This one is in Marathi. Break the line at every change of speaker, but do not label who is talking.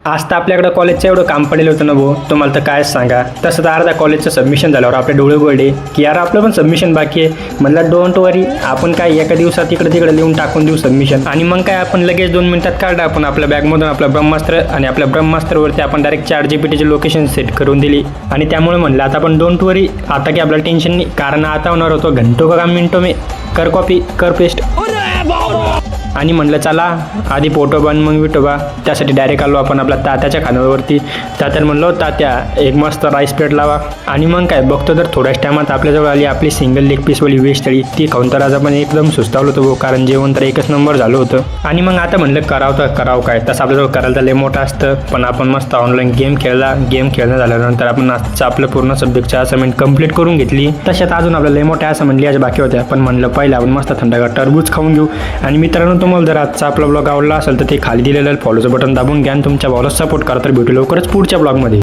आज तर आपल्याकडं कॉलेजचं एवढं काम पडेल होतं ना भाऊ, तुम्हाला तर कायच सांगा. तसं तर अर्धा कॉलेजचं सबमिशन झाल्यावर आपले डोळे उघडले की यार आपलं पण सबमिशन बाकी आहे. म्हणलं डोंट वरी, आपण काय एका दिवसात इकडे तिकडे लिहून टाकून देऊ सबमिशन. आणि मग काय आपण लगेच 2 मिनिटात काढलं आपण आपल्या बॅगमधून आपलं ब्रह्मास्त्र, आणि आपल्या ब्रह्मास्त्रवरती आपण डायरेक्ट ChatGPTची लोकेशन सेट करून दिली. आणि त्यामुळे म्हणलं आता आपण डोंट वरी, आता की आपल्याला टेन्शन नाही, कारण आता होणार होतो घंटो का काम मिनटो में, कर कॉपी कर पेस्ट. आणि म्हणलं चला आधी पोटोबा आणि मग विठोबा. त्यासाठी डायरेक्ट आलो आपण आपल्या तात्याच्या खानावरती. तात्याला म्हणलो तात्या एक मस्त राईस प्लेट लावा. आणि मग काय बघतो तर थोड्याच टायमात आपल्याजवळ आली आपली सिंगल लेग पीसवाली व्हेज थाळी. ती खाऊन तर आज आपण एकदम सुस्तावलो होतो, कारण जेवण तर एकच नंबर झालं होतं. आणि मग आता म्हणलं करावं तर करावं काय, तसं आपल्याजवळ करायला तर लय मोठं असतं. पण आपण मस्त ऑनलाईन गेम खेळला. गेम खेळणं झाल्यानंतर आपण आजचं आपलं पूर्ण सब्जेक्टच्या असाइनमेंट कंप्लीट करून घेतली. तशात अजून आपल्या लय मोठ्या असाइनमेंट लिहायच्या बाकी होत्या. पण म्हणलं पहिलं आपण मस्त थंडगार टरबूज खाऊन घेऊ. आणि मित्रांनो, तुम्हाला जर आजचा आपला ब्लॉग आवडला असेल तर ते खाली दिलेलं फॉलोचं बटन दाबून घ्या आणि तुमच्या भावाला सपोर्ट करा. तर भेटू लवकरच पुढच्या ब्लॉगमध्ये.